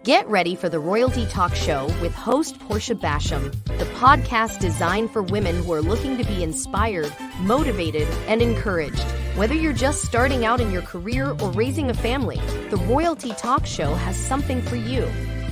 Get ready for the Royalty Talk Show with host Portia Basham, the podcast designed for women who are looking to be inspired, motivated, and encouraged. Whether you're just starting out in your career or raising a family, the Royalty Talk Show has something for you.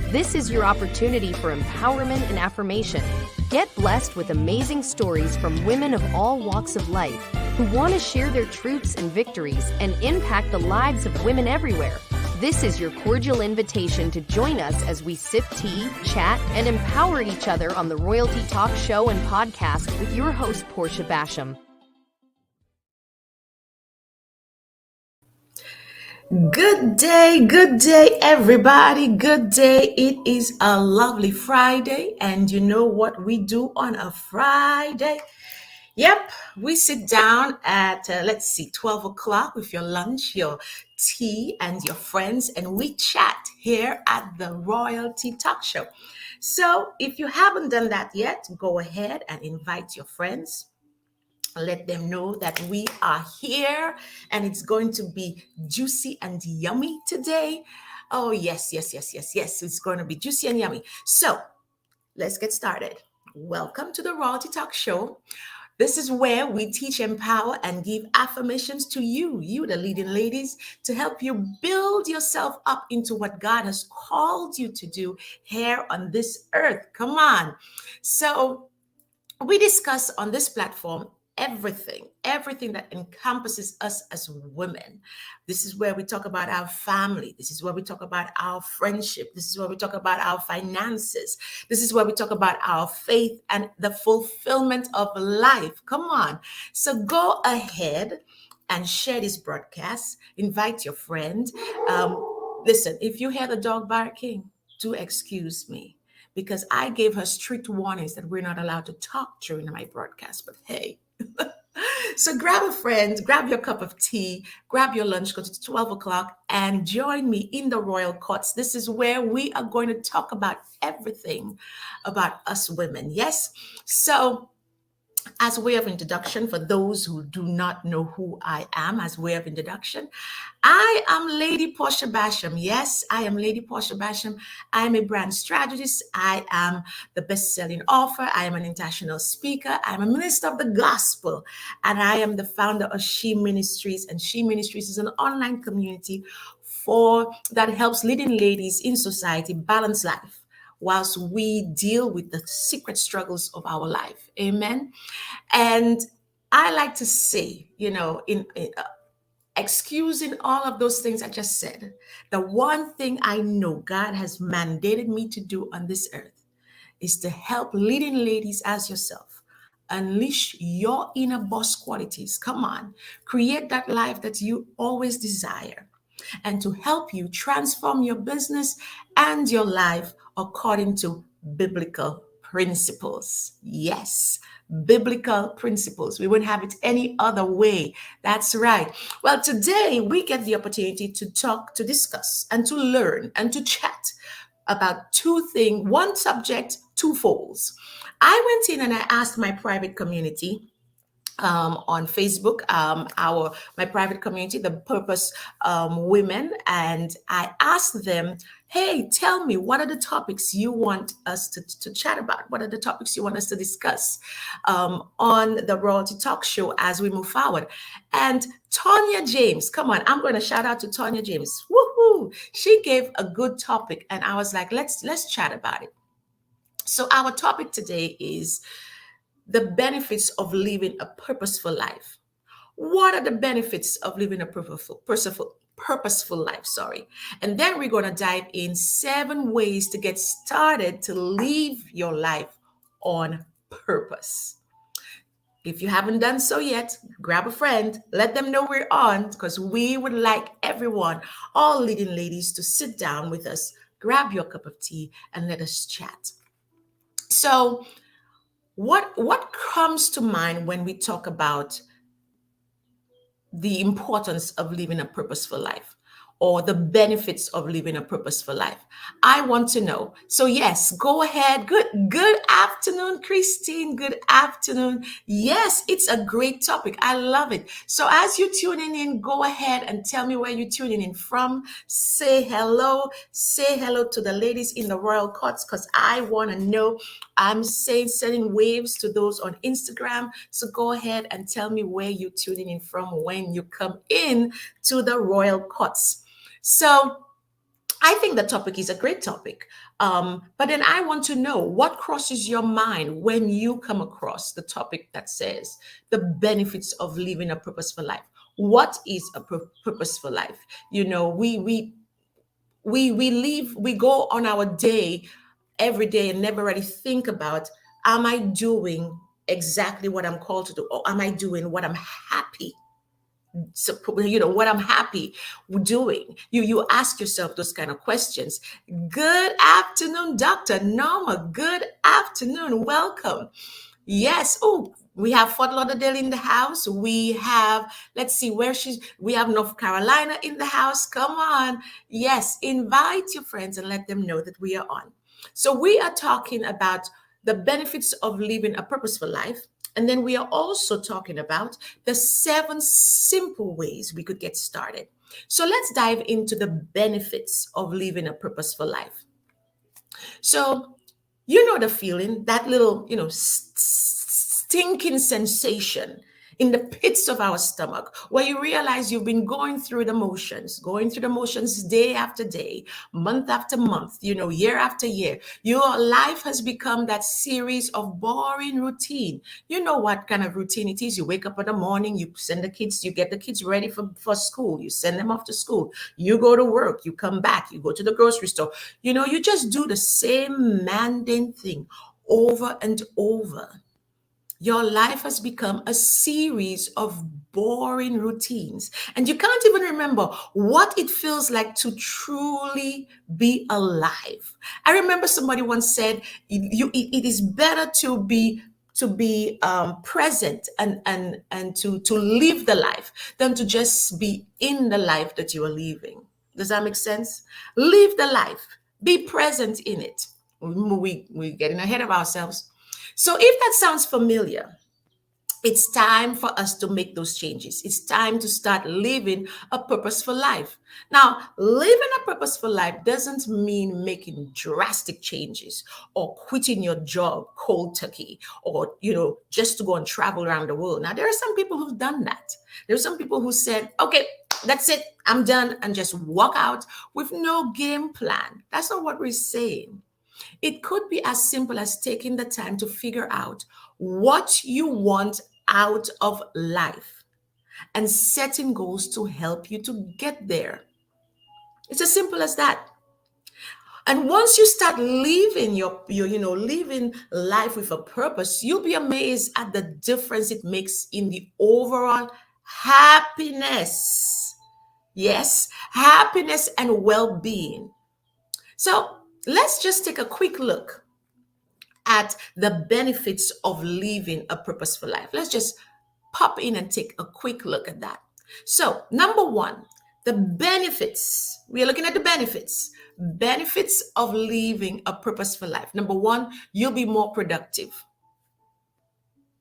This is your opportunity for empowerment and affirmation. Get blessed with amazing stories from women of all walks of life who want to share their truths and victories and impact the lives of women everywhere. This is your cordial invitation to join us as we sip tea, chat, and empower each other on the Royalty Talk Show and podcast with your host, Portia Basham. Good day, everybody. Good day. It is a lovely Friday, and you know what we do on a Friday? Yep, we sit down at, 12 o'clock with your lunch, your tea, and your friends, and we chat here at the Royalty Talk Show. So if you haven't done that yet, go ahead and invite your friends. Let them know that we are here and it's going to be juicy and yummy today. Oh, yes. It's going to be juicy and yummy. So let's get started. Welcome to the Royalty Talk Show. This is where we teach, empower, and give affirmations to you, the leading ladies, to help you build yourself up into what God has called you to do here on this earth. Come on. So we discuss on this platform everything that encompasses us as women. This is where we talk about our family. This is where we talk about our friendship. This is where we talk about our finances. This is where we talk about our faith and the fulfillment of life. Come on. So go ahead and share this broadcast. Invite your friend. Listen, if you hear the dog barking, do excuse me, because I gave her strict warnings that we're not allowed to talk during my broadcast. But hey, so grab a friend, grab your cup of tea, grab your lunch, because it's 12 o'clock, and join me in the Royal Courts. This is where we are going to talk about everything about us women. Yes. So as a way of introduction, for those who do not know who I am, as a way of introduction, I am Lady Portia Basham. Yes, I am Lady Portia Basham. I am a brand strategist. I am the best-selling author. I am an international speaker. I'm a minister of the gospel. And I am the founder of She Ministries. And She Ministries is an online community that helps leading ladies in society balance life whilst we deal with the secret struggles of our life. Amen. And I like to say, in excusing all of those things I just said, the one thing I know God has mandated me to do on this earth is to help leading ladies as yourself unleash your inner boss qualities. Come on, create that life that you always desire, and to help you transform your business and your life according to biblical principles. Yes, biblical principles. We wouldn't have it any other way. That's right. Well, today we get the opportunity to talk, to discuss, and to learn and to chat about two things, one subject, two folds. I went in and I asked my private community on Facebook, my private community, the Purpose Women, and I asked them, hey, tell me, what are the topics you want us to chat about? What are the topics you want us to discuss on the Royalty Talk Show as we move forward? And Tonya James, come on, I'm going to shout out to Tonya James. Woohoo! She gave a good topic, and I was like, let's chat about it. So our topic today is the benefits of living a purposeful life. What are the benefits of living a purposeful life? And then we're going to dive in 7 ways to get started to live your life on purpose. If you haven't done so yet, grab a friend, let them know we're on, because we would like everyone, all leading ladies, to sit down with us, grab your cup of tea, and let us chat. So what comes to mind when we talk about the importance of living a purposeful life? or the benefits of living a purposeful life? I want to know. So yes, go ahead. Good afternoon, Christine. Good afternoon. Yes, it's a great topic. I love it. So as you're tuning in, go ahead and tell me where you're tuning in from. Say hello. Say hello to the ladies in the royal courts because I want to know. I'm saying sending waves to those on Instagram. So go ahead and tell me where you're tuning in from when you come in to the royal courts. So I think the topic is a great topic. But then I want to know what crosses your mind when you come across the topic that says the benefits of living a purposeful life. What is a purposeful life? You know, we go on our day every day and never really think about, am I doing exactly what I'm called to do, or am I doing what I'm happy, so what I'm happy doing? You ask yourself those kind of questions. Good afternoon, Dr. Norma. Good afternoon. Welcome. Yes. Oh, we have Fort Lauderdale in the house. We have, let's see where we have North Carolina in the house. Come on. Yes. Invite your friends and let them know that we are on. So we are talking about the benefits of living a purposeful life. And then we are also talking about the 7 simple ways we could get started. So let's dive into the benefits of living a purposeful life. So, you know the feeling, that little, stinking sensation in the pits of our stomach, where you realize you've been going through the motions day after day, month after month, year after year. Your life has become that series of boring routine. You know what kind of routine it is. You wake up in the morning, you send the kids, you get the kids ready for school, you send them off to school, you go to work, you come back, you go to the grocery store. You just do the same mundane thing over and over. Your life has become a series of boring routines, and you can't even remember what it feels like to truly be alive. I remember somebody once said, it is better to be present and to live the life than to just be in the life that you are living. Does that make sense? Live the life, be present in it. We're getting ahead of ourselves. So if that sounds familiar, it's time for us to make those changes. It's time to start living a purposeful life. Now, living a purposeful life doesn't mean making drastic changes or quitting your job cold turkey, or, just to go and travel around the world. Now, there are some people who've done that. There are some people who said, okay, that's it, I'm done, and just walk out with no game plan. That's not what we're saying. It could be as simple as taking the time to figure out what you want out of life and setting goals to help you to get there. It's as simple as that. And once you start living living life with a purpose, you'll be amazed at the difference it makes in the overall happiness. Yes, happiness and well-being. So let's just take a quick look at the benefits of living a purposeful life. Let's just pop in and take a quick look at that. So, number one, the benefits. We are looking at the benefits. Benefits of living a purposeful life. Number one, you'll be more productive.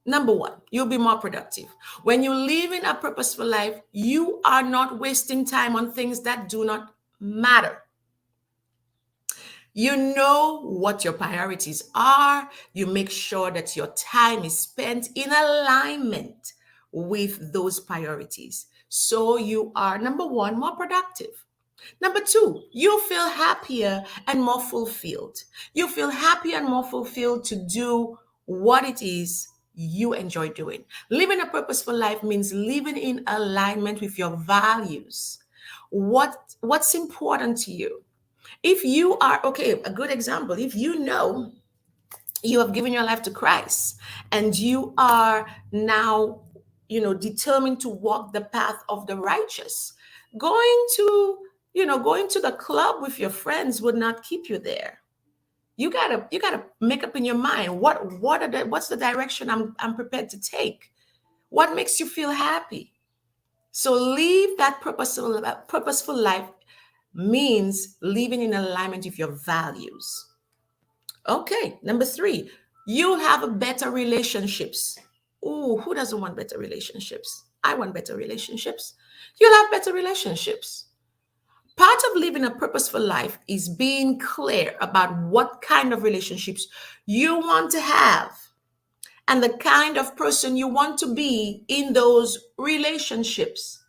Number one, you'll be more productive. When you live in a purposeful life, you are not wasting time on things that do not matter. You know what your priorities are. You make sure that your time is spent in alignment with those priorities. So you are, number one, more productive. Number two, you feel happier and more fulfilled. You feel happier and more fulfilled to do what it is you enjoy doing. Living a purposeful life means living in alignment with your values. What's important to you? If you are, okay, a good example, if you have given your life to Christ and you are now, determined to walk the path of the righteous, going to the club with your friends would not keep you there. You gotta make up in your mind what's the direction I'm prepared to take. What makes you feel happy? So live that purposeful life means living in alignment with your values. Okay, number three, you'll have a better relationships. Ooh, who doesn't want better relationships? I want better relationships. You'll have better relationships. Part of living a purposeful life is being clear about what kind of relationships you want to have and the kind of person you want to be in those relationships.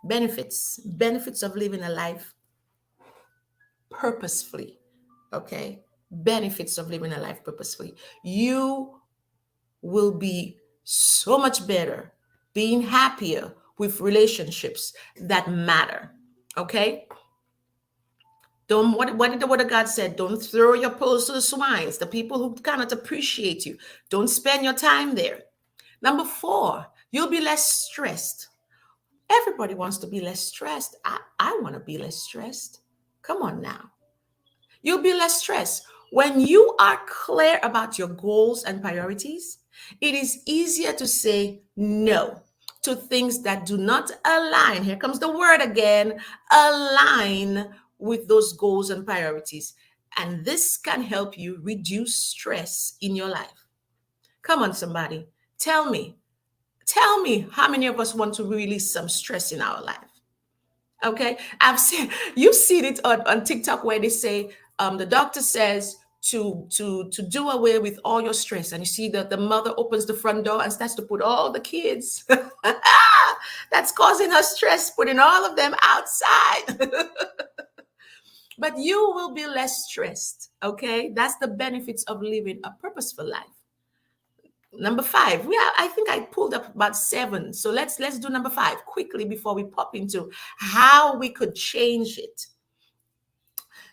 Benefits of living a life purposefully. Okay? Benefits of living a life purposefully. You will be so much better, being happier with relationships that matter. Okay? Don't what did the word of God said? Don't throw your pearls to the swines, the people who cannot appreciate you. Don't spend your time there. Number four, you'll be less stressed. Everybody wants to be less stressed. I want to be less stressed. Come on now. You'll be less stressed. When you are clear about your goals and priorities, it is easier to say no to things that do not align. Here comes the word again, align with those goals and priorities. And this can help you reduce stress in your life. Come on, somebody. Tell me how many of us want to release some stress in our life? Okay, you've seen it on TikTok where they say the doctor says to do away with all your stress, and you see that the mother opens the front door and starts to put all the kids that's causing her stress, putting all of them outside. But you will be less stressed. Okay, that's the benefits of living a purposeful life. Number five, I think I pulled up about seven. So let's do number five quickly before we pop into how we could change it.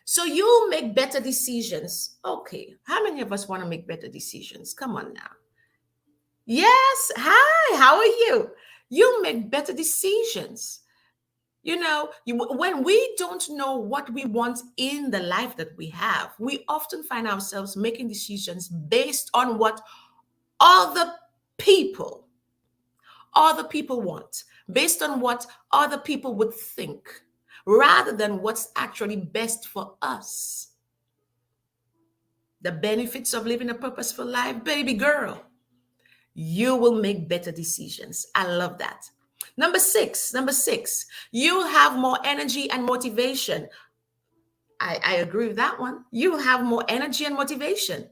So you'll make better decisions. Okay, how many of us want to make better decisions? Come on now. Yes, hi, how are you? You'll make better decisions. When we don't know what we want in the life that we have, we often find ourselves making decisions based on what other people want, based on what other people would think, rather than what's actually best for us. The benefits of living a purposeful life, baby girl, you will make better decisions. I love that. Number six, you'll have more energy and motivation. I agree with that one. You'll have more energy and motivation.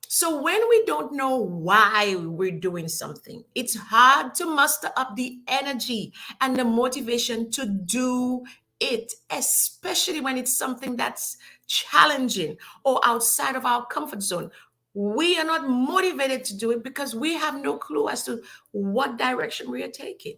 So when we don't know why we're doing something, it's hard to muster up the energy and the motivation to do it, especially when it's something that's challenging or outside of our comfort zone. We are not motivated to do it because we have no clue as to what direction we are taking.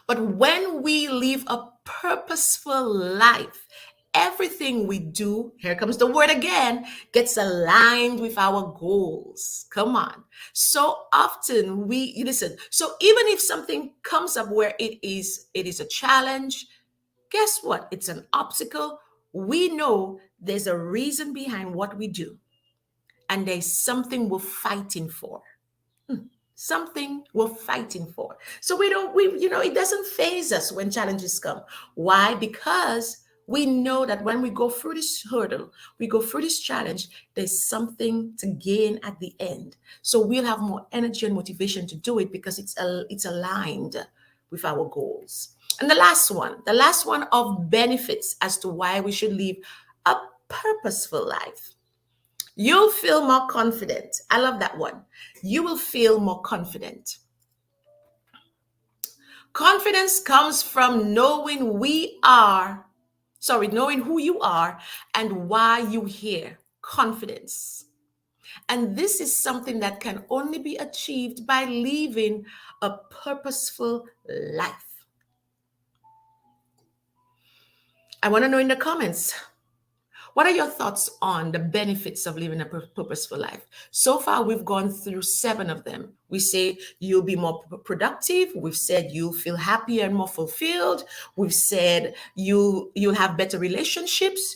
But when we live a purposeful life, everything we do, here comes the word again, gets aligned with our goals. Come on. So often listen. So even if something comes up where it is a challenge, guess what? It's an obstacle. We know there's a reason behind what we do. And there's something we're fighting for. Something we're fighting for. So it doesn't faze us when challenges come. Why? Because we know that when we go through this hurdle, we go through this challenge, there's something to gain at the end. So we'll have more energy and motivation to do it because it's aligned with our goals. And the last one of benefits as to why we should live a purposeful life. You'll feel more confident. I love that one. You will feel more confident. Confidence comes from knowing who you are and why you're here. Confidence. And this is something that can only be achieved by living a purposeful life. I want to know in the comments, what are your thoughts on the benefits of living a purposeful life? So far, we've gone through 7 of them. We say you'll be more productive. We've said you'll feel happier and more fulfilled. We've said you'll have better relationships.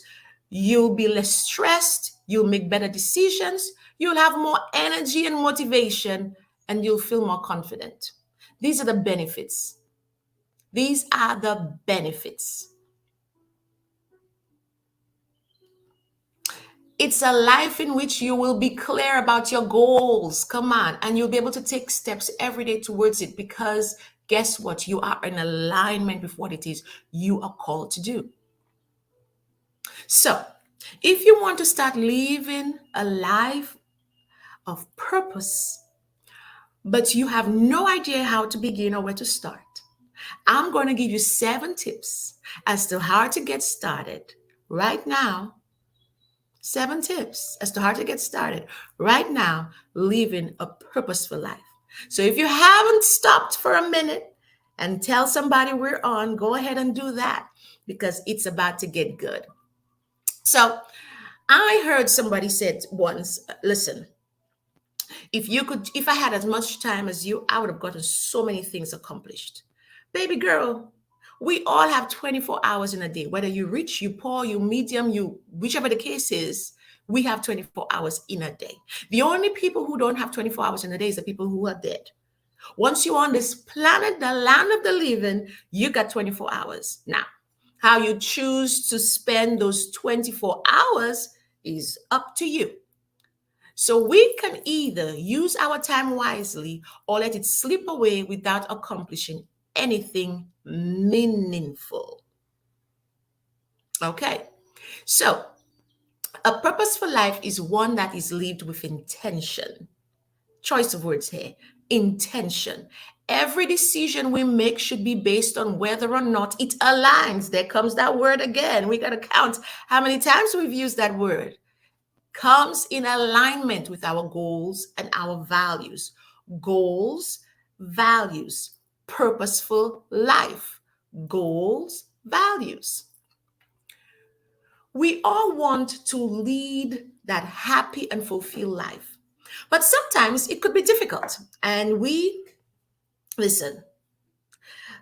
You'll be less stressed. You'll make better decisions. You'll have more energy and motivation, and you'll feel more confident. These are the benefits. These are the benefits. It's a life in which you will be clear about your goals. Come on. And you'll be able to take steps every day towards it because guess what? You are in alignment with what it is you are called to do. So, if you want to start living a life of purpose, but you have no idea how to begin or where to start, I'm going to give you 7 tips as to how to get started right now. 7 tips as to how to get started right now, living a purposeful life. So if you haven't stopped for a minute and tell somebody we're on, go ahead and do that because it's about to get good. So I heard somebody said once, listen, if I had as much time as you, I would have gotten so many things accomplished. Baby girl, we all have 24 hours in a day. Whether you're rich, you poor, you medium, you whichever the case is, we have 24 hours in a day. The only people who don't have 24 hours in a day is the people who are dead. Once you're on this planet, the land of the living, you got 24 hours. Now, how you choose to spend those 24 hours is up to you. So we can either use our time wisely or let it slip away without accomplishing anything meaningful. Okay. So a purposeful life is one that is lived with intention. Choice of words here. Intention. Every decision we make should be based on whether or not it aligns. There comes that word again. We got to count how many times we've used that word. Comes in alignment with our goals and our values. Goals, values, purposeful life. Goals, values. We all want to lead that happy and fulfilled life. But sometimes it could be difficult. And listen,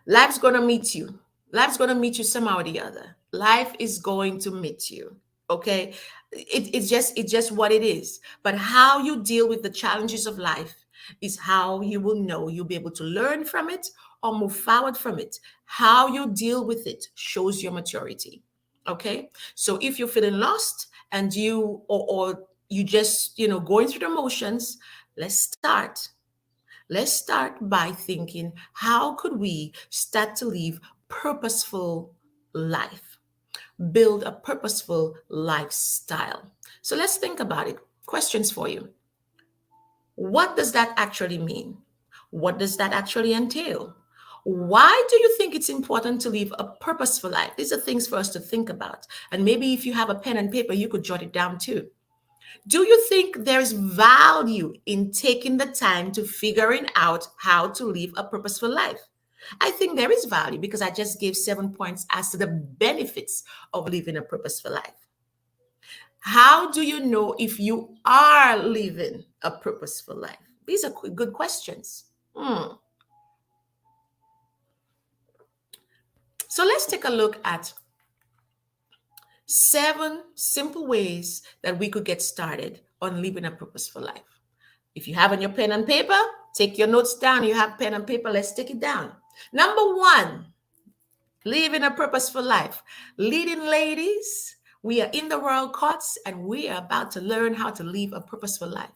life's going to meet you. Life's going to meet you somehow or the other. Life is going to meet you. Okay. It's just what it is. But how you deal with the challenges of life is how you will know you'll be able to learn from it or move forward from it. How you deal with it shows your maturity. Okay. So if you're feeling lost and or you just, going through the motions, let's start. Let's start by thinking, how could we start to live purposeful life? Build a purposeful lifestyle. So let's think about it. Questions for you. What does that actually mean? What does that actually entail? Why do you think it's important to live a purposeful life? These are things for us to think about. And maybe if you have a pen and paper, you could jot it down too. Do you think there's value in taking the time to figuring out how to live a purposeful life? I think there is value because I just gave 7 points as to the benefits of living a purposeful life. How do you know if you are living a purposeful life? These are good questions. So let's take a look at 7 simple ways that we could get started on living a purposeful life. If you have on your pen and paper, take your notes down. You have pen and paper, let's take it down. Number 1, living a purposeful life. Leading ladies, we are in the royal courts and we are about to learn how to live a purposeful life.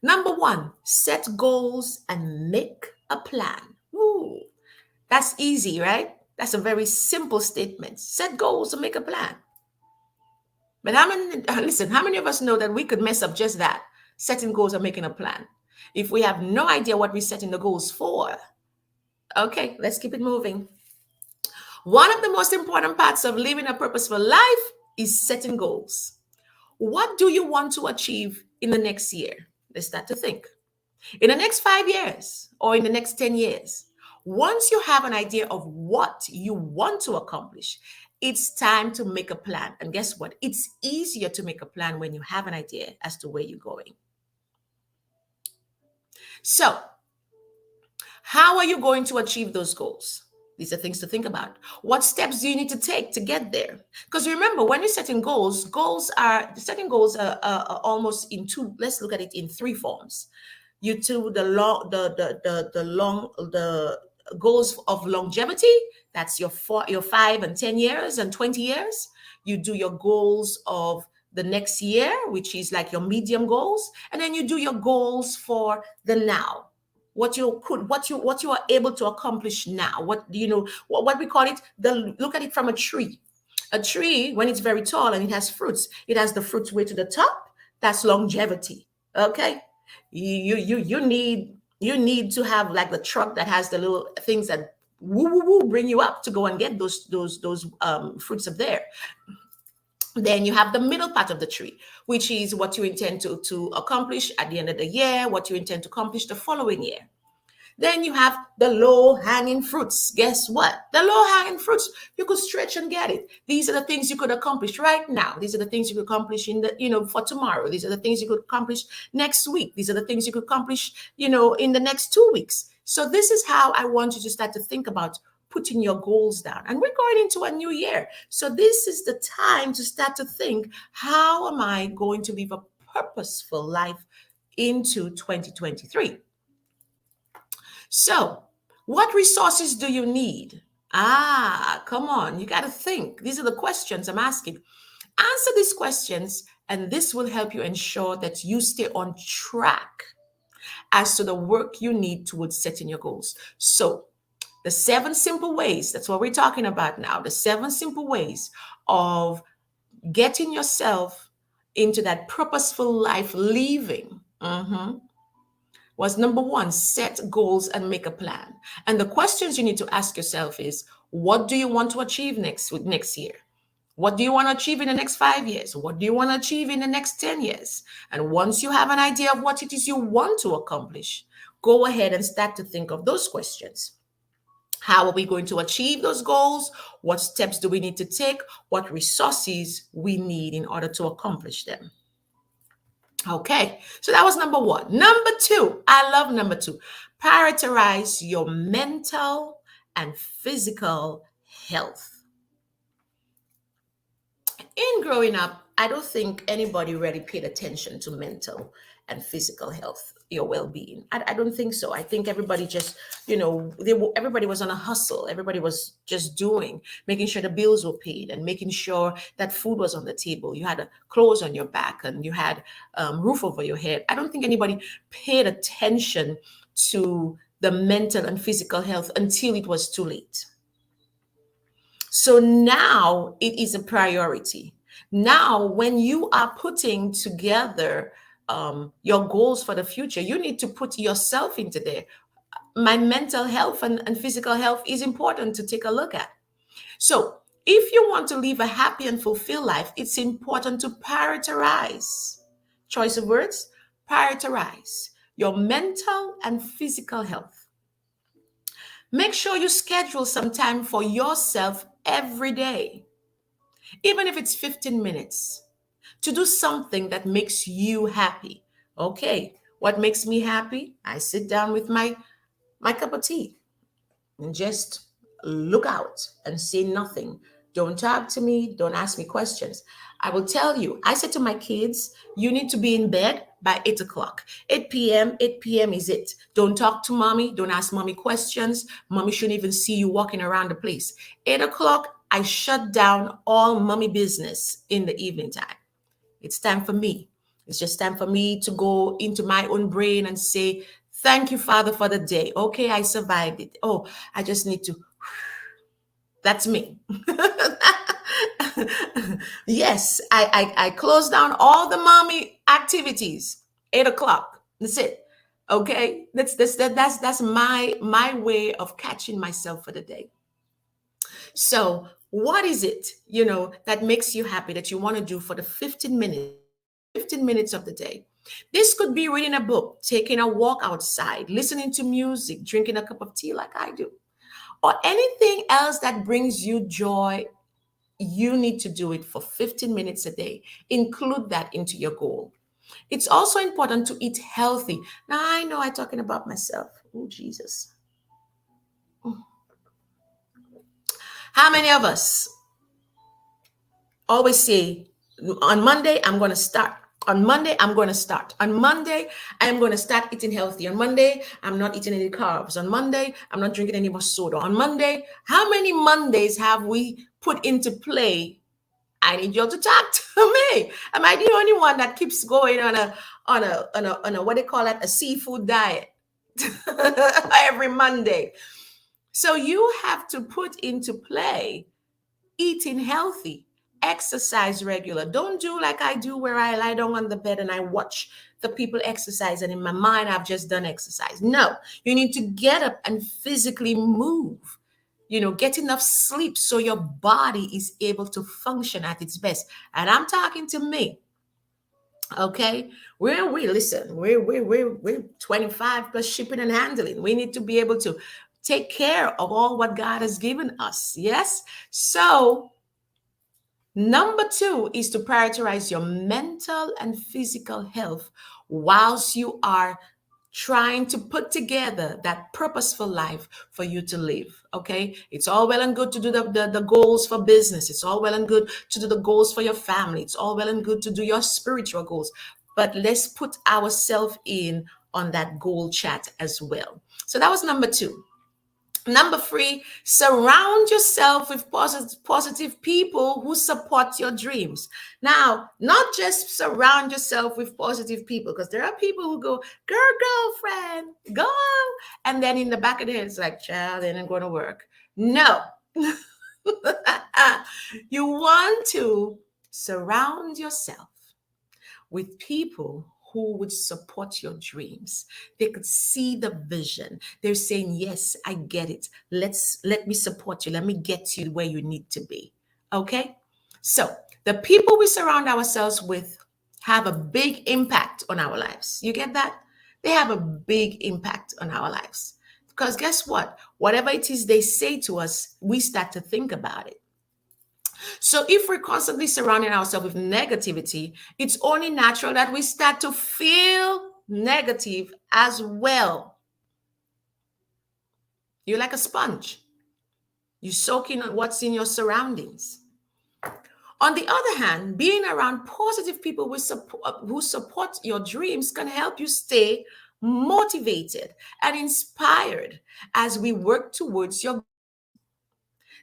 Number 1, set goals and make a plan. Ooh, that's easy, right? That's a very simple statement. Set goals and make a plan. But how many of us know that we could mess up just that, setting goals and making a plan, if we have no idea what we're setting the goals for? Okay, let's keep it moving. One of the most important parts of living a purposeful life is setting goals. What do you want to achieve in the next year? Let's start to think. In the next 5 years or in the next 10 years, once you have an idea of what you want to accomplish, it's time to make a plan. And guess what? It's easier to make a plan when you have an idea as to where you're going. So, how are you going to achieve those goals? These are things to think about. What steps do you need to take to get there? Because remember, when you're setting goals, setting goals are almost in 2. Let's look at it in 3 forms. You do the goals of longevity. That's your 5 and 10 years and 20 years. You do your goals of the next year, which is like your medium goals, and then you do your goals for the now. What you are able to accomplish now. What do you know? What we call it? Look at it from a tree. A tree, when it's very tall and it has fruits, it has the fruits way to the top. That's longevity. Okay, you need to have like the truck that has the little things that woo woo woo bring you up to go and get those fruits up there. Then you have the middle part of the tree, which is what you intend to accomplish at the end of the year, what you intend to accomplish the following year. Then you have the low hanging fruits. Guess what? The low hanging fruits, you could stretch and get it. These are the things you could accomplish right now. These are the things you could accomplish for tomorrow. These are the things you could accomplish next week. These are the things you could accomplish, in the next 2 weeks. So this is how I want you to start to think about putting your goals down. And we're going into a new year. So this is the time to start to think, how am I going to live a purposeful life into 2023? So, what resources do you need? Come on, you got to think. These are the questions I'm asking. Answer these questions, and this will help you ensure that you stay on track as to the work you need towards setting your goals. So, the 7 simple ways, that's what we're talking about now, the 7 simple ways of getting yourself into that purposeful life living. Was number 1, set goals and make a plan. And the questions you need to ask yourself is, what do you want to achieve next year? What do you want to achieve in the next 5 years? What do you want to achieve in the next 10 years? And once you have an idea of what it is you want to accomplish, go ahead and start to think of those questions. How are we going to achieve those goals? What steps do we need to take? What resources we need in order to accomplish them? Okay, so that was number 1. Number 2, I love number 2. Prioritize your mental and physical health. In growing up, I don't think anybody really paid attention to mental and physical health, your well-being. I don't think so. I think everybody just, everybody was on a hustle. Everybody was just doing, making sure the bills were paid and making sure that food was on the table. You had clothes on your back and you had roof over your head. I don't think anybody paid attention to the mental and physical health until it was too late. So now it is a priority. Now, when you are putting together your goals for the future, you need to put yourself into there. My mental health and physical health is important to take a look at. So if you want to live a happy and fulfilled life, it's important to prioritize. Choice of words, prioritize your mental and physical health. Make sure you schedule some time for yourself every day, even if it's 15 minutes, to do something that makes you happy. Okay, what makes me happy? I sit down with my cup of tea and just look out and say nothing. Don't talk to me. Don't ask me questions. I will tell you, I said to my kids, you need to be in bed by 8 o'clock. 8 p.m., 8 p.m. is it. Don't talk to mommy. Don't ask mommy questions. Mommy shouldn't even see you walking around the place. 8 o'clock, I shut down all mommy business in the evening time. It's time for me. It's just time for me to go into my own brain and say, thank you, Father, for the day. Okay, I survived it. Oh, I just need to. That's me. Yes, I close down all the mommy activities. 8 o'clock. That's it. Okay, that's my way of catching myself for the day. So what is it, that makes you happy that you want to do for the 15 minutes of the day? This could be reading a book, taking a walk outside, listening to music, drinking a cup of tea like I do, or anything else that brings you joy. You need to do it for 15 minutes a day. Include that into your goal. It's also important to eat healthy. Now, I know I'm talking about myself. Oh, Jesus. How many of us always say, on Monday, I'm going to start On Monday, I'm going to start. On Monday, I'm going to start eating healthy. On Monday, I'm not eating any carbs. On Monday, I'm not drinking any more soda. On Monday, how many Mondays have we put into play? I need you to talk to me. Am I the only one that keeps going on a what they call it, a seafood diet every Monday? So you have to put into play eating healthy, exercise regular. Don't do like I do where I lie down on the bed and I watch the people exercise and in my mind I've just done exercise. No, you need to get up and physically move. Get enough sleep so your body is able to function at its best. And I'm talking to me. Okay, we listen. We're 25 plus shipping and handling. We need to be able to take care of all what God has given us. Yes. So number two is to prioritize your mental and physical health whilst you are trying to put together that purposeful life for you to live. Okay. It's all well and good to do the goals for business. It's all well and good to do the goals for your family. It's all well and good to do your spiritual goals. But let's put ourselves in on that goal chat as well. So that was number two. Number three, surround yourself with positive people who support your dreams. Now, not just surround yourself with positive people, because there are people who go, girlfriend, go. And then in the back of their head, it's like, child, they ain't going to work. No. You want to surround yourself with people who would support your dreams. They could see the vision. They're saying, yes, I get it. Let me support you. Let me get you where you need to be. Okay? So the people we surround ourselves with have a big impact on our lives. You get that? They have a big impact on our lives. Because guess what? Whatever it is they say to us, we start to think about it. So if we're constantly surrounding ourselves with negativity, it's only natural that we start to feel negative as well. You're like a sponge. You soak in what's in your surroundings. On the other hand, being around positive people who support your dreams can help you stay motivated and inspired as we work towards your.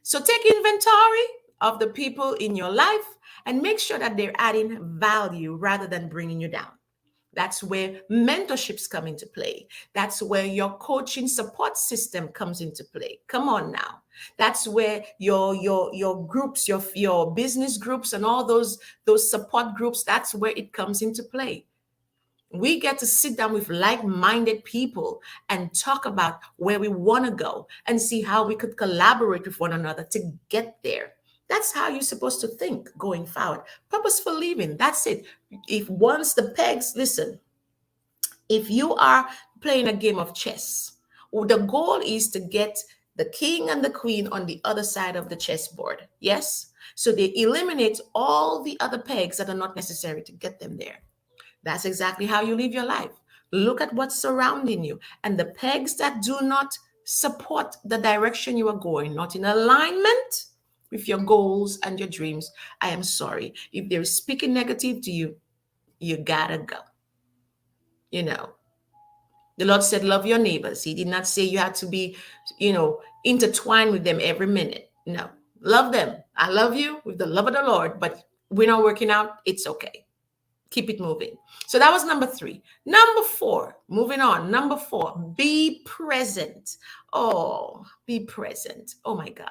So take inventory of the people in your life and make sure that they're adding value rather than bringing you down. That's where mentorships come into play. That's where your coaching support system comes into play. Come on now. That's where your groups, your business groups and all those support groups, that's where it comes into play. We get to sit down with like-minded people and talk about where we want to go and see how we could collaborate with one another to get there. That's how you're supposed to think going forward. Purposeful living, that's it. If once the pegs, listen, if you are playing a game of chess, the goal is to get the king and the queen on the other side of the chessboard. Yes? So they eliminate all the other pegs that are not necessary to get them there. That's exactly how you live your life. Look at what's surrounding you and the pegs that do not support the direction you are going, not in alignment with your goals and your dreams. I am sorry. If they're speaking negative to you, you gotta go. The Lord said, love your neighbors. He did not say you had to be, intertwined with them every minute. No, love them. I love you with the love of the Lord, but we're not working out. It's okay. Keep it moving. So that was number three. Number four, moving on. Number four, be present. Oh, be present. Oh my God.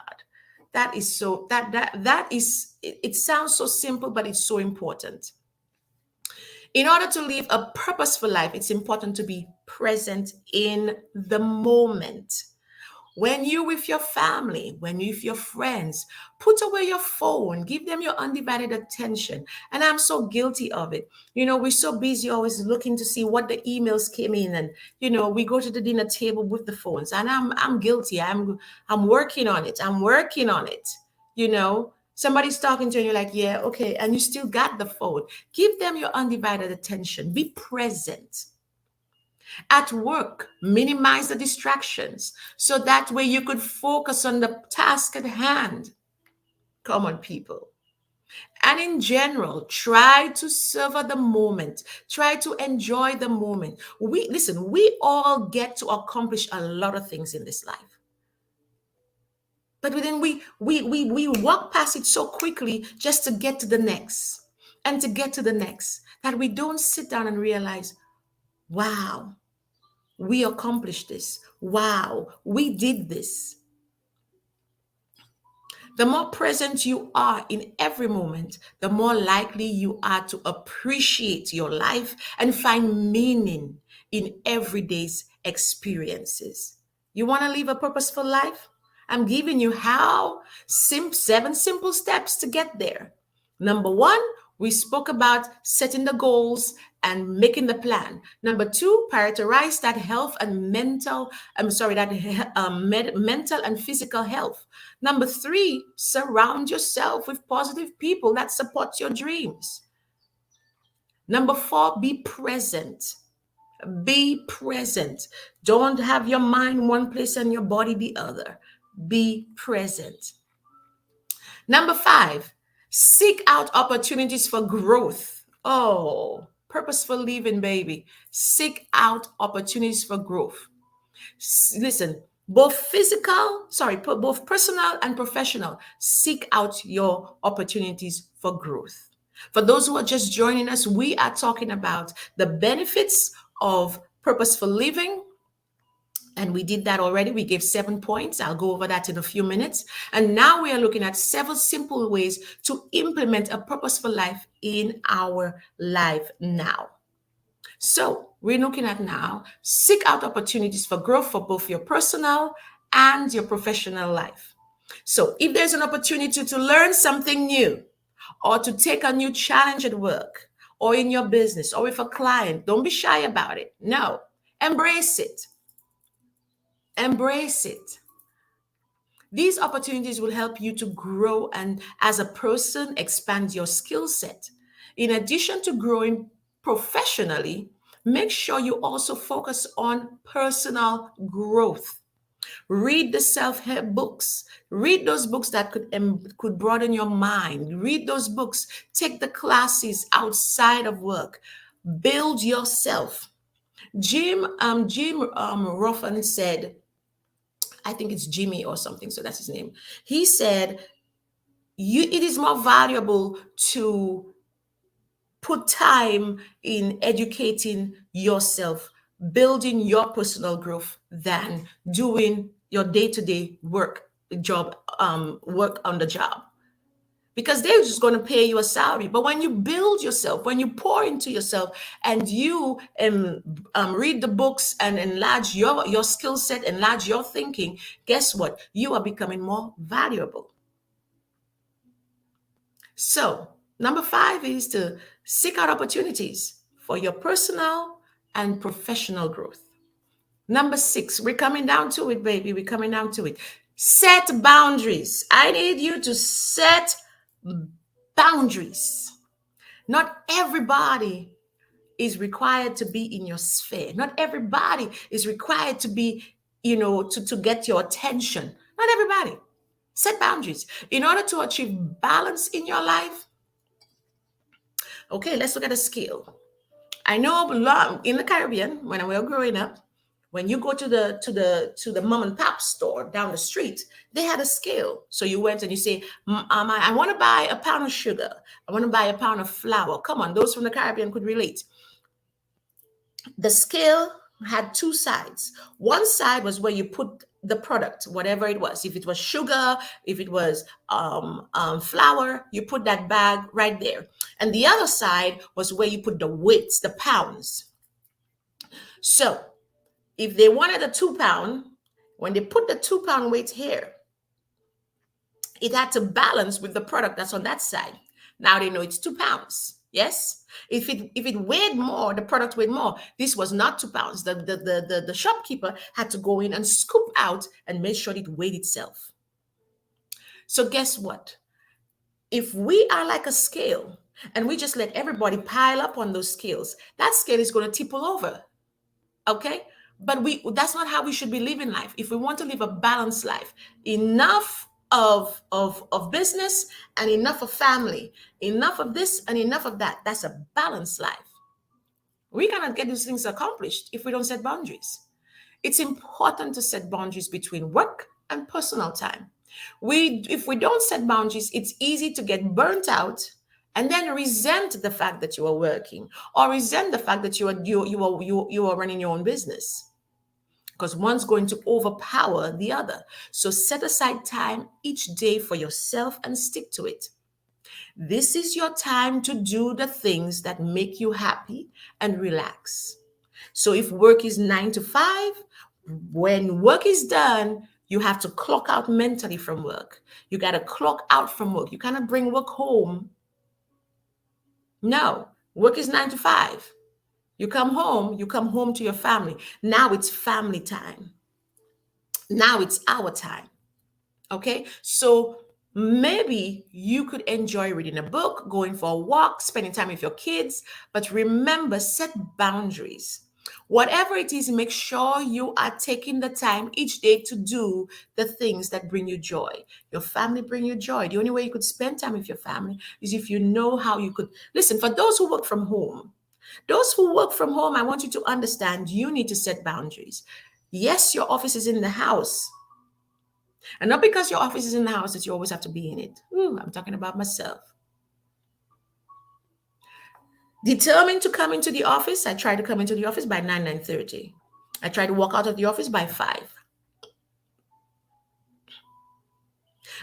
That is so, that is, it sounds so simple, but it's so important. In order to live a purposeful life, it's important to be present in the moment. When you're with your family, when you're with your friends, put away your phone, give them your undivided attention. And I'm so guilty of it. We're so busy always looking to see what the emails came in. And, we go to the dinner table with the phones. And I'm guilty. I'm working on it. I'm working on it. Somebody's talking to you and you're like, yeah, okay. And you still got the phone. Give them your undivided attention. Be present. At work, minimize the distractions so that way you could focus on the task at hand. Come on, people. And in general, try to savor the moment. Try to enjoy the moment. We all get to accomplish a lot of things in this life. But then we walk past it so quickly just to get to the next and to get to the next that we don't sit down and realize, wow, we accomplished this. Wow, we did this. The more present you are in every moment, the more likely you are to appreciate your life and find meaning in everyday's experiences. You want to live a purposeful life? I'm giving you seven simple steps to get there. Number one, we spoke about setting the goals and making the plan. Number two, prioritize that health and mental, I'm sorry, that mental and physical health. Number three, surround yourself with positive people that support your dreams. Number four, be present. Be present. Don't have your mind one place and your body the other. Be present. Number five, seek out opportunities for growth. Oh, purposeful living, baby. Seek out opportunities for growth. Listen, both personal and professional, seek out your opportunities for growth. For those who are just joining us, we are talking about the benefits of purposeful living. And we did that already. We gave 7 points. I'll go over that in a few minutes. And now we are looking at several simple ways to implement a purposeful life in our life now. So we're looking at now, seek out opportunities for growth for both your personal and your professional life. So if there's an opportunity to learn something new or to take a new challenge at work or in your business or with a client, don't be shy about it. No, embrace it. Embrace it. These opportunities will help you to grow and as a person expand your skill set. In addition to growing professionally, make sure you also focus on personal growth. Read the self-help books. Read those books that could broaden your mind. Read those books. Take the classes outside of work. Build yourself. Jim Ruffin said, I think it's Jimmy or something, so that's his name. He said, it is more valuable to put time in educating yourself, building your personal growth than doing your day-to-day work on the job. Because they're just going to pay you a salary. But when you build yourself, when you pour into yourself and you read the books and enlarge your skill set, enlarge your thinking, guess what? You are becoming more valuable. So number 5 is to seek out opportunities for your personal and professional growth. Number 6, we're coming down to it, baby. We're coming down to it. Set boundaries. I need you to set boundaries. Not everybody is required to be in your sphere. Not everybody is required to be, to get your attention. Not everybody. Set boundaries. In order to achieve balance in your life, okay, let's look at a scale. I know in the Caribbean, when we were growing up, when you go to the mom and pop store down the street, they had a scale. So you went and you say, I want to buy a pound of sugar. I want to buy a pound of flour. Come on, those from the Caribbean could relate. The scale had 2 sides. One side was where you put the product, whatever it was. If it was sugar, if it was flour, you put that bag right there. And the other side was where you put the weights, the pounds. So if they wanted a 2 pound, when they put the 2 pound weight here, it had to balance with the product that's on that side. Now they know it's 2 pounds. Yes. If it weighed more, the product weighed more. This was not 2 pounds. The shopkeeper had to go in and scoop out and make sure it weighed itself. So guess what? If we are like a scale and we just let everybody pile up on those scales, that scale is going to tip over. Okay? But that's not how we should be living life. If we want to live a balanced life, enough of business and enough of family, enough of this and enough of that. That's a balanced life. We cannot get these things accomplished if we don't set boundaries. It's important to set boundaries between work and personal time. If we don't set boundaries, it's easy to get burnt out and then resent the fact that you are working, or resent the fact that you are running your own business, because one's going to overpower the other. So set aside time each day for yourself and stick to it. This is your time to do the things that make you happy and relax. So if work is 9 to 5, when work is done, you have to clock out mentally from work. You got to clock out from work. You cannot bring work home. No, work is 9 to 5. You come home to your family. Now it's family time. Now it's our time. Okay, so maybe you could enjoy reading a book, going for a walk, spending time with your kids, but remember, set boundaries. Whatever it is, make sure you are taking the time each day to do the things that bring you joy. Your family bring you joy. The only way you could spend time with your family is if you know how you could. Listen, for those who work from home, I want you to understand you need to set boundaries. Yes, your office is in the house. And not because your office is in the house that you always have to be in it. I'm talking about myself. Determined to come into the office, I try to come into the office by 9:30. I try to walk out of the office by 5.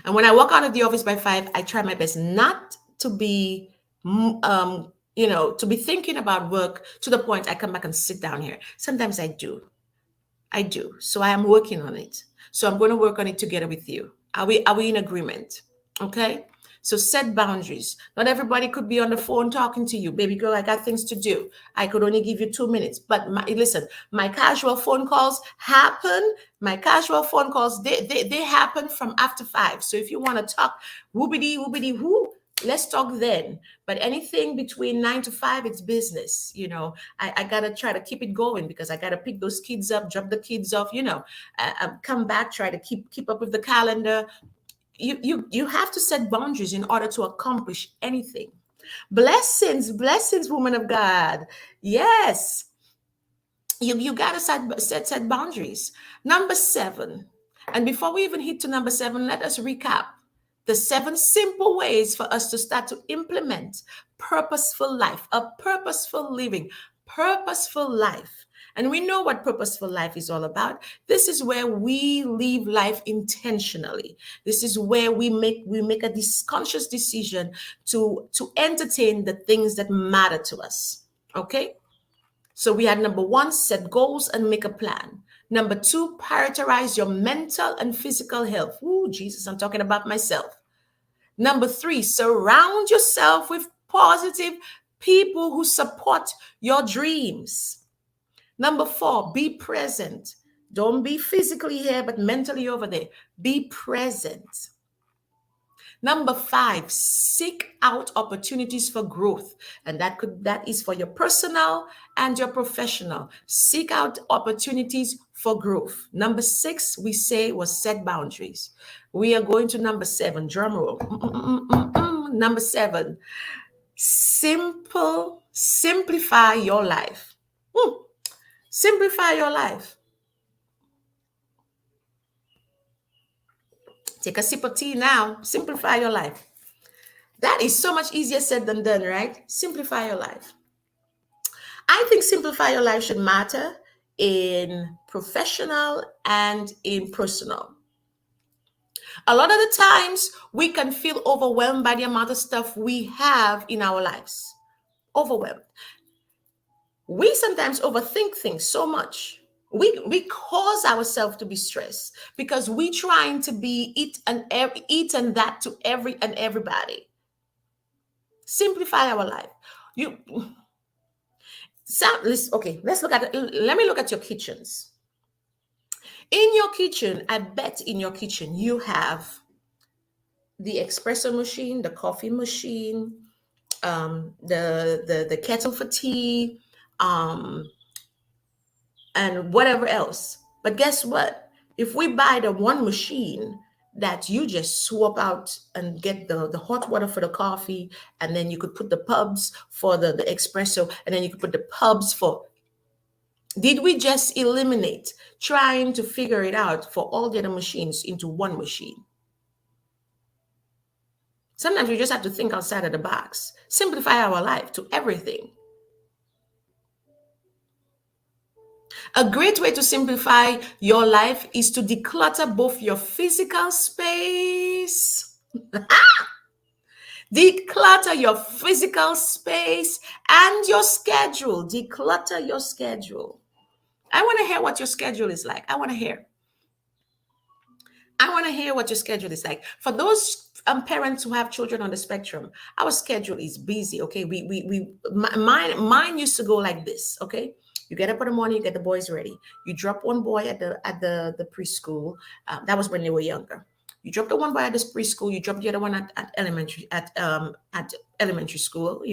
And when I walk out of the office by 5, I try my best not to be, to be thinking about work to the point I come back and sit down here. Sometimes I do. So I am working on it. So I'm going to work on it together with you. Are we in agreement? Okay. So set boundaries. Not everybody could be on the phone talking to you. Baby girl, I got things to do. I could only give you 2 minutes. But listen, my casual phone calls happen. They happen from after 5. So if you want to talk whoobity whoo, let's talk then. But anything between 9 to 5, it's business. I gotta try to keep it going because I gotta pick those kids up, drop the kids off. Come back, try to keep up with the calendar. You have to set boundaries in order to accomplish anything. Blessings, woman of God. Yes, you gotta set boundaries. Number 7, and before we even hit to number 7, let us recap the 7 simple ways for us to start to implement purposeful life, a purposeful living, purposeful life. And we know what purposeful life is all about. This is where we live life intentionally. This is where we make a conscious decision to entertain the things that matter to us. Okay? So we had number 1, set goals and make a plan. Number 2, prioritize your mental and physical health. Ooh, Jesus, I'm talking about myself. Number 3, surround yourself with positive people who support your dreams. Number 4, be present. Don't be physically here, but mentally over there. Be present. Number 5, seek out opportunities for growth. And that is for your personal and your professional. Seek out opportunities for growth. Number 6, we say, was set boundaries. We are going to number 7, drum roll. Number 7, simplify your life. Simplify your life. Take a sip of tea now. Simplify your life. That is so much easier said than done, right? Simplify your life. I think simplify your life should matter in professional and in personal. A lot of the times we can feel overwhelmed by the amount of stuff we have in our lives. Overwhelmed. We sometimes overthink things so much. We cause ourselves to be stressed because we trying to be it and that to every and everybody. Simplify our life. Let me look at your kitchens. In your kitchen, I bet in your kitchen you have the espresso machine, the coffee machine, the kettle for tea, and whatever else. But guess what? If we buy the one machine, that you just swap out and get the hot water for the coffee, and then you could put the pubs for the espresso, and then you could put the pubs for. Did we just eliminate trying to figure it out for all the other machines into one machine? Sometimes we just have to think outside of the box, simplify our life to everything. A great way to simplify your life is to declutter both your physical space, declutter your physical space and your schedule. Declutter your schedule. I want to hear what your schedule is like. I want to hear. What your schedule is like. For those parents who have children on the spectrum, our schedule is busy. Okay, mine used to go like this. Okay, you get up in the morning, you get the boys ready. You drop one boy at the preschool. That was when they were younger. You drop the one boy at this preschool. You drop the other one at elementary school.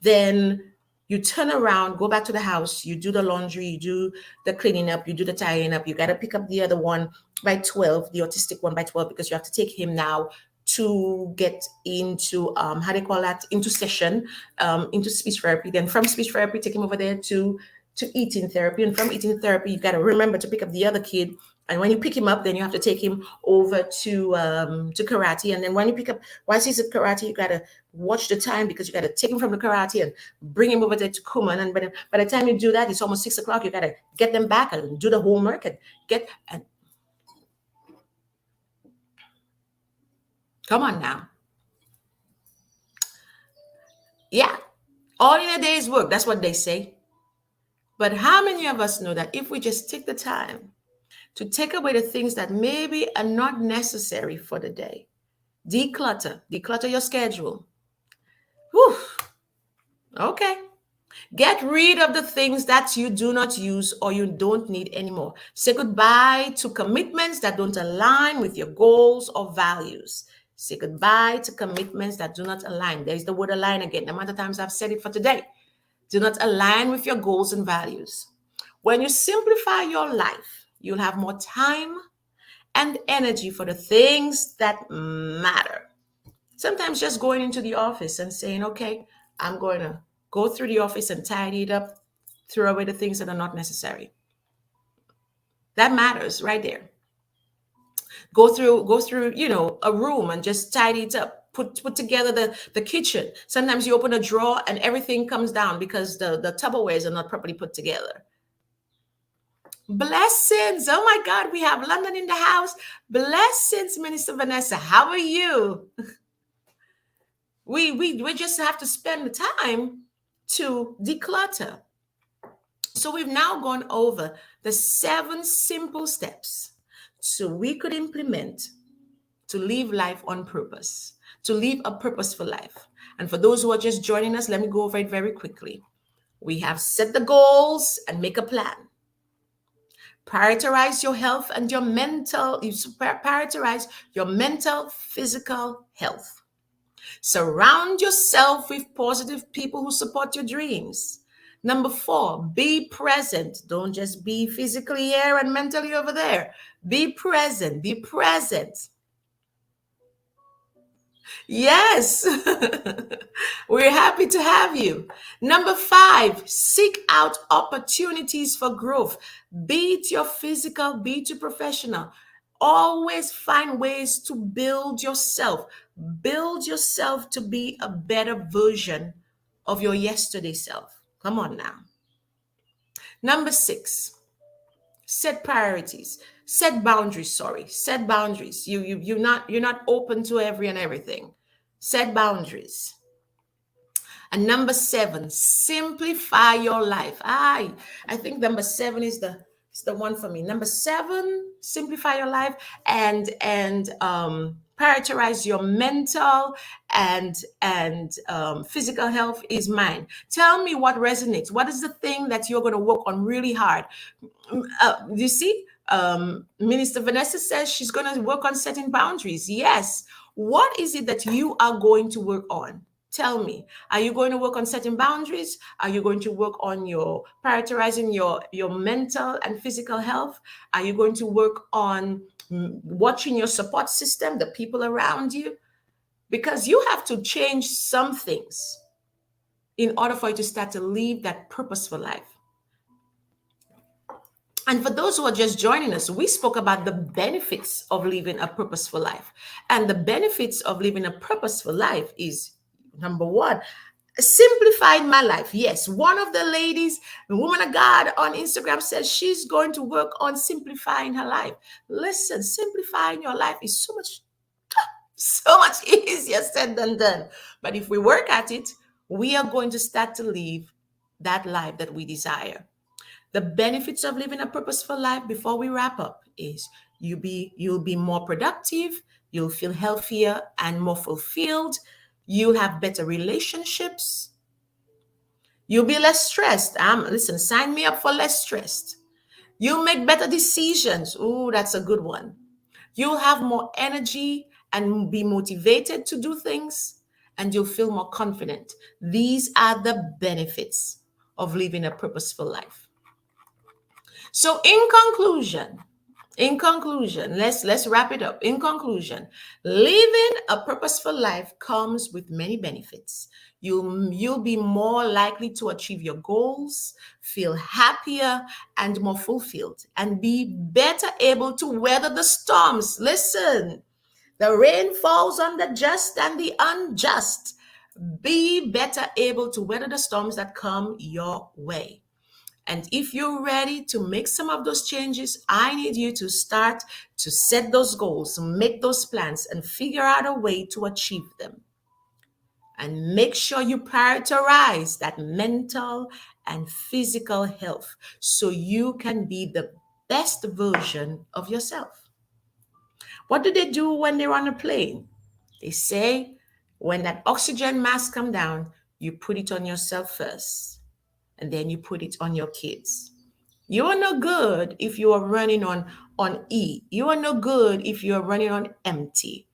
Then you turn around, go back to the house, you do the laundry, you do the cleaning up, you do the tying up. You got to pick up the other one by 12, the autistic one by 12, because you have to take him now to get into, how do you call that, into session, into speech therapy. Then from speech therapy, take him over there to eating therapy. And from eating therapy, you got to remember to pick up the other kid. And when you pick him up, then you have to take him over to karate. And then when you pick up, once he's at karate, you got to watch the time, because you got to take him from the karate and bring him over there to Kuman. And by the time you do that, it's almost 6 o'clock. You got to get them back and do the homework and come on now. Yeah, all in a day's work. That's what they say. But how many of us know that if we just take the time to take away the things that maybe are not necessary for the day, declutter your schedule. Whew. Okay. Get rid of the things that you do not use or you don't need anymore. Say goodbye to commitments that don't align with your goals or values. Say goodbye to commitments that do not align. There's the word align again. The amount of times I've said it for today. Do not align with your goals and values. When you simplify your life, you'll have more time and energy for the things that matter. Sometimes just going into the office and saying, okay, I'm going to go through the office and tidy it up, throw away the things that are not necessary. That matters right there. Go through, a room and just tidy it up. Put together the kitchen. Sometimes you open a drawer and everything comes down because the Tupperwares are not properly put together. Blessings. Oh my God, we have London in the house. Blessings, Minister Vanessa. How are you? We just have to spend the time to declutter. So we've now gone over the 7 simple steps so we could implement to live life on purpose, to live a purposeful life. And for those who are just joining us, let me go over it very quickly. We have set the goals and make a plan. Prioritize your health and your mental, prioritize your mental, physical health. Surround yourself with positive people who support your dreams. Number 4, be present. Don't just be physically here and mentally over there. Be present. Be present. Yes, we're happy to have you. Number 5, seek out opportunities for growth. Be it your physical, be it your professional. Always find ways to build yourself. Build yourself to be a better version of your yesterday self. Come on now. Number 6, set priorities. Set boundaries, set boundaries. You're not open to everything. Set boundaries. And number 7, simplify your life. I think number 7 is the one for me. Number 7, simplify your life and prioritize your mental and physical health is mine. Tell me what resonates. What is the thing that you're going to work on really hard? You see, Minister Vanessa says she's going to work on setting boundaries. Yes. What is it that you are going to work on? Tell me, are you going to work on setting boundaries? Are you going to work on your prioritizing your mental and physical health? Are you going to work on watching your support system, the people around you, because you have to change some things in order for you to start to live that purposeful life. And for those who are just joining us, we spoke about the benefits of living a purposeful life. And the benefits of living a purposeful life is number one, simplifying my life. Yes, one of the ladies, the woman of God on Instagram, says she's going to work on simplifying her life. Listen, simplifying your life is so much easier said than done. But if we work at it, we are going to start to live that life that we desire. The benefits of living a purposeful life before we wrap up is you'll be more productive, you'll feel healthier and more fulfilled, you'll have better relationships, you'll be less stressed. Listen, sign me up for less stressed. You'll make better decisions. Ooh, that's a good one. You'll have more energy and be motivated to do things, and you'll feel more confident. These are the benefits of living a purposeful life. So in conclusion, let's wrap it up. In conclusion, living a purposeful life comes with many benefits. You'll be more likely to achieve your goals, feel happier and more fulfilled, and be better able to weather the storms. Listen, the rain falls on the just and the unjust. Be better able to weather the storms that come your way. And if you're ready to make some of those changes, I need you to start to set those goals, make those plans, and figure out a way to achieve them. And make sure you prioritize that mental and physical health so you can be the best version of yourself. What do they do when they're on a plane? They say when that oxygen mask comes down, you put it on yourself first, and then you put it on your kids. You are no good if you are running on E. You are no good if you are running on empty.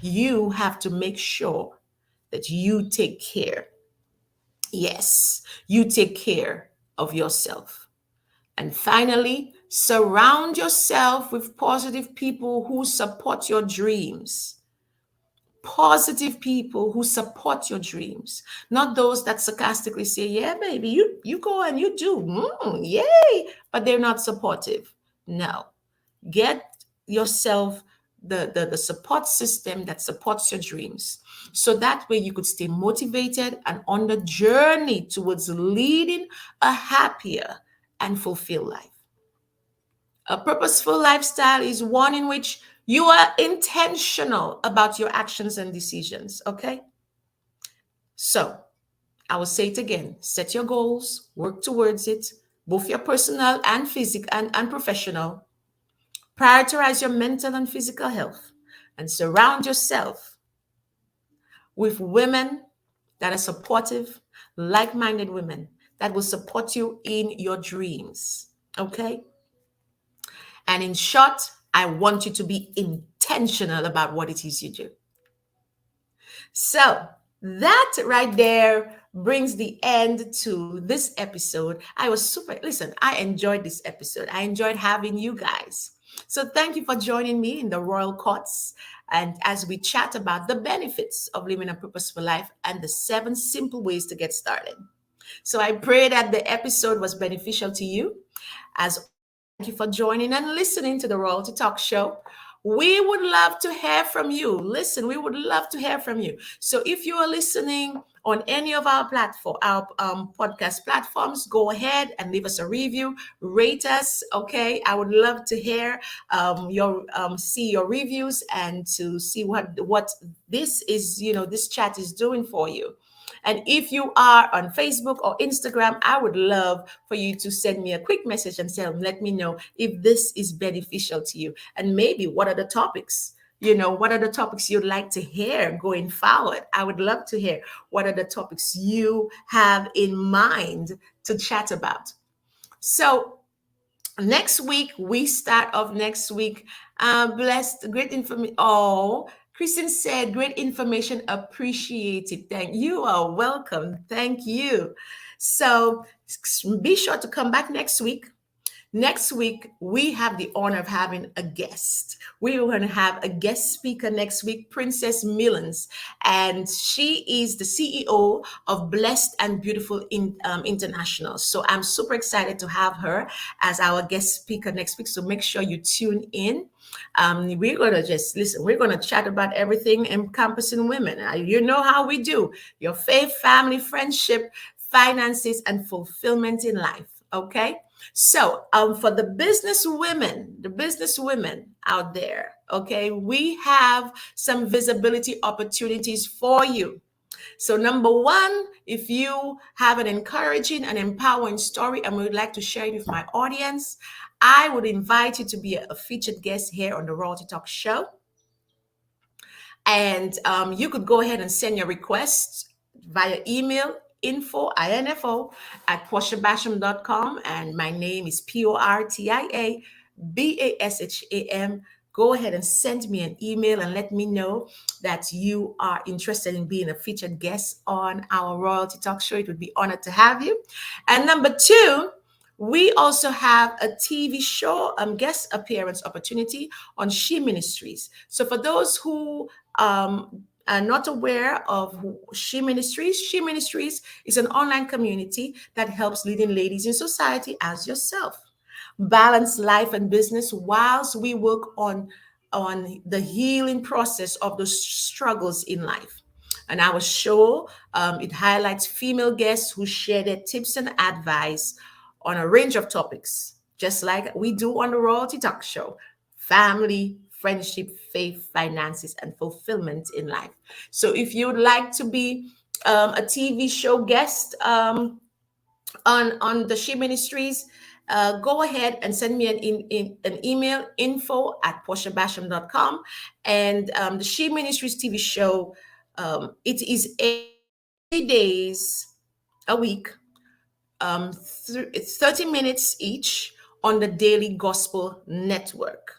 You have to make sure that you take care. Yes, you take care of yourself. And finally, surround yourself with positive people who support your dreams. Positive people who support your dreams, not those that sarcastically say, yeah, baby, you go and you do, yay, but they're not supportive. No, get yourself the support system that supports your dreams, so that way you could stay motivated and on the journey towards leading a happier and fulfilled life. A purposeful lifestyle is one in which you are intentional about your actions and decisions, okay? So I will say it again. Set your goals, work towards it, both your personal and physical and professional. Prioritize your mental and physical health, and surround yourself with women that are supportive, like-minded women that will support you in your dreams, okay? And in short, I want you to be intentional about what it is you do. So that right there brings the end to this episode. I enjoyed this episode. I enjoyed having you guys. So thank you for joining me in the Royal Courts, and as we chat about the benefits of living a purposeful life and the 7 simple ways to get started. So I pray that the episode was beneficial to you. As always, thank you for joining and listening to the Royalty Talk Show. We would love to hear from you. Listen, we would love to hear from you. So if you are listening on any of our podcast platforms, go ahead and leave us a review, rate us. Okay, I would love to hear see your reviews and to see what this is. This chat is doing for you. And if you are on Facebook or Instagram, I would love for you to send me a quick message and let me know if this is beneficial to you. And maybe what are the topics? What are the topics you'd like to hear going forward? I would love to hear what are the topics you have in mind to chat about. So next week, we start off next week. Blessed, great information. Oh, Kristen said, great information, appreciated. Thank you. You are welcome. Thank you. So be sure to come back next week. Next week, we have the honor of having a guest. We are going to have a guest speaker next week, Princess Millens, and she is the CEO of Blessed and Beautiful International. So I'm super excited to have her as our guest speaker next week. So make sure you tune in. We're going to just listen. We're going to chat about everything encompassing women. You know how we do: your faith, family, friendship, finances, and fulfillment in life. Okay. So, for the business women out there, okay, we have some visibility opportunities for you. So, number one, if you have an encouraging and empowering story and would like to share it with my audience, I would invite you to be a featured guest here on the Royalty Talk Show. And you could go ahead and send your requests via email, info at PortiaBasham.com. And my name is PortiaBasham. Go ahead and send me an email and let me know that you are interested in being a featured guest on our Royalty Talk Show. It would be honored to have you. And number two, we also have a TV show guest appearance opportunity on She Ministries. So for those who are not aware of She Ministries is an online community that helps leading ladies in society as yourself balance life and business whilst we work on the healing process of those struggles in life. And our show, it highlights female guests who share their tips and advice on a range of topics, just like we do on the Royalty Talk Show: family, friendship, faith, finances, and fulfillment in life. So if you would like to be a TV show guest on the She Ministries, go ahead and send me an email, info at PortiaBasham.com. And the She Ministries TV show, it is 8 days a week, 30 minutes each on the Daily Gospel Network.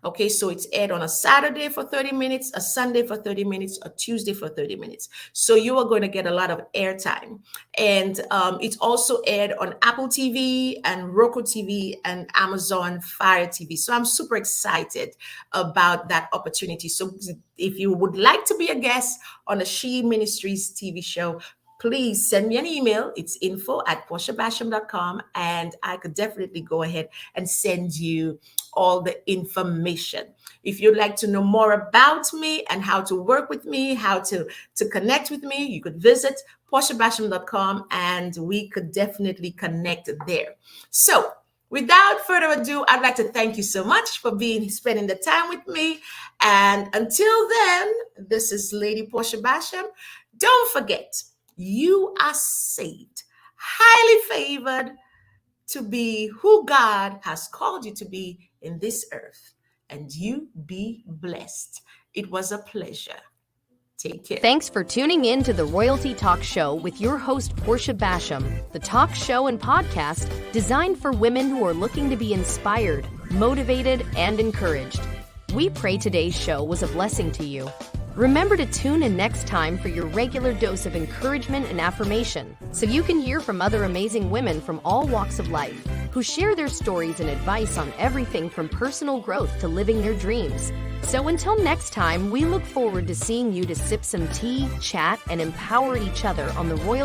Okay, so it's aired on a Saturday for 30 minutes, a Sunday for 30 minutes, a Tuesday for 30 minutes. So you are going to get a lot of airtime. And it's also aired on Apple TV and Roku TV and Amazon Fire TV. So I'm super excited about that opportunity. So if you would like to be a guest on the She Ministries TV show, please send me an email. It's info at PortiaBasham.com, and I could definitely go ahead and send you all the information. If you'd like to know more about me and how to work with me, how to connect with me, you could visit PortiaBasham.com, and we could definitely connect there. So without further ado, I'd like to thank you so much for spending the time with me. And until then, this is Lady Portia Basham. Don't forget, you are saved, highly favored to be who God has called you to be in this earth. And you be blessed. It was a pleasure. Take care. Thanks for tuning in to the Royalty Talk Show with your host, Portia Basham, the talk show and podcast designed for women who are looking to be inspired, motivated, and encouraged. We pray today's show was a blessing to you. Remember to tune in next time for your regular dose of encouragement and affirmation, so you can hear from other amazing women from all walks of life who share their stories and advice on everything from personal growth to living their dreams. So until next time, we look forward to seeing you to sip some tea, chat, and empower each other on the Royal